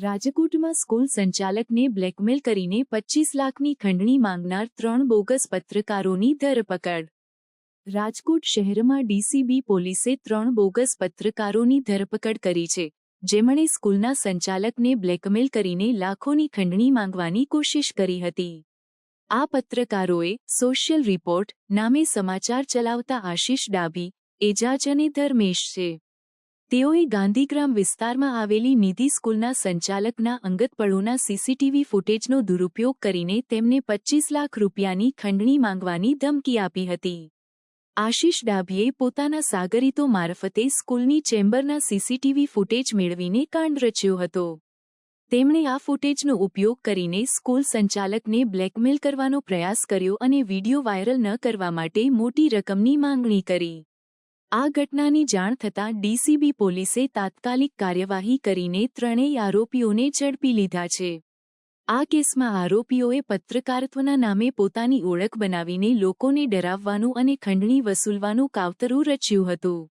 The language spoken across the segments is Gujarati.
રાજકોટમાં સ્કૂલ સંચાલકને બ્લેકમેલ કરીને 25 લાખની ખંડણી માંગનાર 3 બોગસ પત્રકારોની ધરપકડ. રાજકોટ શહેરમાં ડીસીબી પોલીસે 3 બોગસ પત્રકારોની ધરપકડ કરી છે, જેમણે સ્કૂલના સંચાલકને બ્લેકમેલ કરીને લાખોની ખંડણી માંગવાની કોશિશ કરી હતી. આ પત્રકારોએ સોશિયલ રિપોર્ટ નામે સમાચાર ચલાવતા આશિષ ડાભી, એજાજ અને ધર્મેશ છે. તેઓએ ગાંધીગ્રામ વિસ્તારમાં આવેલી નિધિ સ્કૂલના સંચાલકના અંગત પળોના સીસીટીવી ફૂટેજનો દુરુપયોગ કરીને તેમને 25 લાખ રૂપિયાની ખંડણી માંગવાની ધમકી આપી હતી. આશિષ ડાભીએ પોતાના સાગરીતો મારફતે સ્કૂલની ચેમ્બરના સીસીટીવી ફૂટેજ મેળવીને કાંડ રચ્યો હતો. તેમણે આ ફૂટેજનો ઉપયોગ કરીને સ્કૂલ સંચાલકને બ્લેકમેલ કરવાનો પ્રયાસ કર્યો અને વિડીયો વાયરલ ન કરવા માટે મોટી રકમની માંગણી કરી. આ ઘટનાની જાણ થતાં ડીસીબી પોલીસે તાત્કાલિક કાર્યવાહી કરીને ત્રણેય આરોપીઓને ઝડપી લીધા છે. આ કેસમાં આરોપીઓએ પત્રકારત્વના નામે પોતાની ઓળખ બનાવીને લોકોને ડરાવવાનું અને ખંડણી વસૂલવાનું કાવતરું રચ્યું હતું.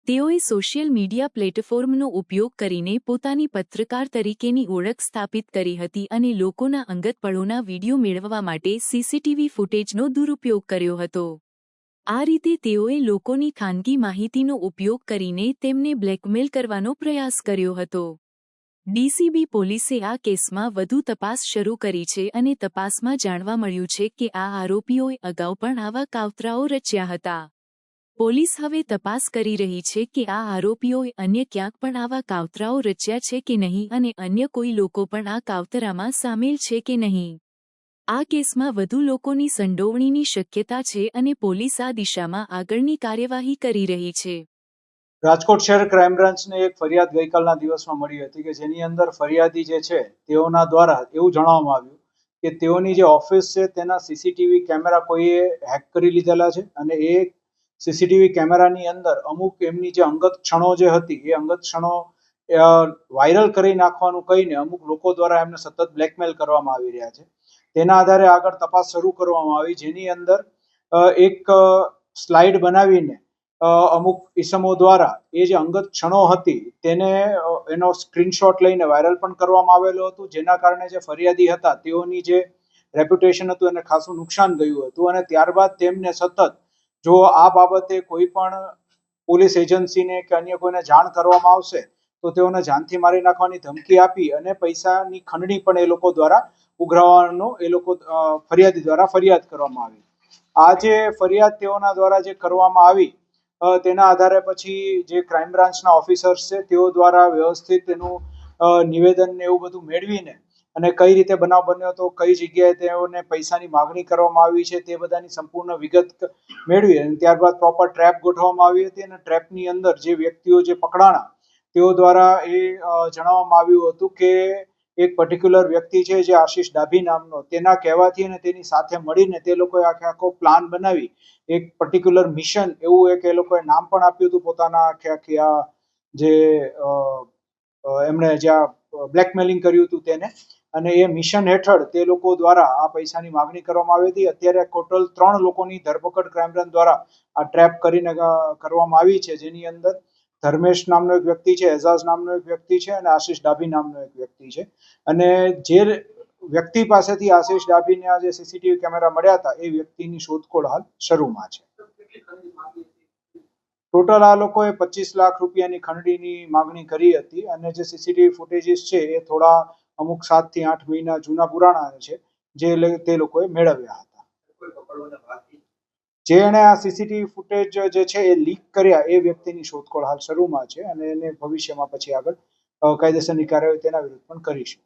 તેઓએ સોશિયલ મીડિયા પ્લેટફોર્મનો ઉપયોગ કરીને પોતાની પત્રકાર તરીકેની ઓળખ સ્થાપિત કરી હતી અને લોકોના અંગત પળોના વિડીયો મેળવવા માટે સીસીટીવી ફૂટેજનો દુરુપયોગ કર્યો હતો. આ રીતે તેઓએ લોકોની ખાનગી માહિતીનો ઉપયોગ કરીને તેમને બ્લેકમેલ કરવાનો પ્રયાસ કર્યો હતો. ડીસીબી પોલીસે આ કેસમાં વધુ તપાસ શરૂ કરી છે અને તપાસમાં જાણવા મળ્યું છે કે આ આરોપીઓએ અગાઉ પણ આવા કાવતરાઓ રચ્યા હતા. પોલીસ હવે તપાસ કરી રહી છે કે આ આરોપીઓએ અન્ય ક્યાંક પણ આવા કાવતરાઓ રચ્યા છે કે નહીં અને અન્ય કોઈ લોકો પણ આ કાવતરામાં સામેલ છે કે નહીં. આ કેસમાં વધુ લોકોની સંડોવણીની શક્યતા છે અને પોલીસ આ દિશામાં આગળની કાર્યવાહી કરી રહી છે. રાજકોટ શહેર ક્રાઇમ બ્રાન્ચને એક ફરિયાદ ગઈકાલના દિવસમાં મળી હતી કે જેની અંદર ફરિયાદી જે છે તેઓના દ્વારા એવું જણાવવામાં આવ્યું કે તેઓની જે ઓફિસ છે તેના સીસીટીવી કેમેરા કોઈએ હેક કરી લીધેલા છે અને એ સીસીટીવી કેમેરાની અંદર અમુક એમની જે અંગત ક્ષણો જે હતી એ અંગત ક્ષણો વાયરલ કરી નાખવાનું કહીને અમુક લોકો દ્વારા એમને સતત બ્લેકમેલ કરવામાં આવી રહ્યા છે. તેના આધારે આગળ તપાસ શરૂ કરવામાં આવી, જેની અંદર એક સ્લાઇડ બનાવીને અમુક ઇસમો દ્વારા એ જે અંગત ક્ષણો હતી તેને એનો સ્ક્રીનશોટ લઈને વાયરલ પણ કરવામાં આવેલો હતો, જેના કારણે જે ફરિયાદી હતા તેઓની જે રેપ્યુટેશન હતું એને ખાસું નુકસાન ગયું હતું. અને ત્યારબાદ તેમને સતત જો આ બાબતે કોઈ પણ પોલીસ એજન્સીને કે અન્ય કોઈને જાણ કરવામાં આવશે તો તેઓને જાનથી મારી નાખવાની ધમકી આપી અને પૈસાની ખંડણી પણ એ લોકો દ્વારા ઉઘરાવવાનો એ લોકો ફરિયાદી દ્વારા ફરિયાદ કરવામાં આવી. આ જે ફરિયાદ તેઓના દ્વારા જે કરવામાં આવી તેના આધારે પછી જે ક્રાઇમ બ્રાન્ચના ઓફિસર્સ છે તેઓ દ્વારા વ્યવસ્થિત એનું નિવેદન ને એવું બધું મેળવીને અને કઈ રીતે બનાવ બન્યો હતો, કઈ જગ્યાએ તેઓને પૈસાની માગણી કરવામાં આવી છે તે બધાની સંપૂર્ણ વિગત મેળવી અને ત્યારબાદ પ્રોપર ટ્રેપ ગોઠવવામાં આવી હતી. અને ટ્રેપની અંદર જે વ્યક્તિઓ જે પકડાણા તેઓ દ્વારા એ જણાવવામાં આવ્યું હતું કે એક પર્ટિક્યુલર વ્યક્તિ છે જે આશિષ ડાભી નામનો, તેના કહેવાથી અને તેની સાથે મળીને તે લોકોએ આખો પ્લાન બનાવી એક પર્ટિક્યુલર મિશન એવું એક એ લોકોએ નામ પણ આપ્યું હતું પોતાના આખી આ જે એમણે જ્યાં બ્લેકમેલિંગ કર્યું હતું તેને, અને એ મિશન હેઠળ તે લોકો દ્વારા આ પૈસાની માગણી કરવામાં આવી હતી. અત્યારે ટોટલ 3 લોકોની ધરપકડ ક્રાઇમ બ્રાન્ચ દ્વારા આ ટ્રેપ કરીને કરવામાં આવી છે, જેની અંદર ધર્મેશ નામનો એક વ્યક્તિ છે, એજાઝ નામનો એક વ્યક્તિ છે અને આશિષ ડાભી નામનો એક વ્યક્તિ છે. અને જે વ્યક્તિ પાસેથી આશિષ ડાભીના જે સીસીટીવી કેમેરા મળ્યા હતા એ વ્યક્તિની શોધખોળ હાલ શરૂમાં છે. ટોટલ આ લોકોએ 25 લાખ રૂપિયાની ખંડણીની માગણી કરી હતી અને જે સીસીટીવી ફૂટેજીસ છે એ થોડા અમુક 7 થી 8 મહિના જૂના પુરાણા છે જે તે લોકોએ મેળવ્યા હતા. જેણે આ સીસીટીવી ફૂટેજ જે છે એ લીક કર્યા એ વ્યક્તિની શોધખોળ હાલ શરૂમાં છે અને એને ભવિષ્યમાં પછી આગળ કાયદેસરની કાર્યવાહી તેના વિરુદ્ધ પણ કરીશું.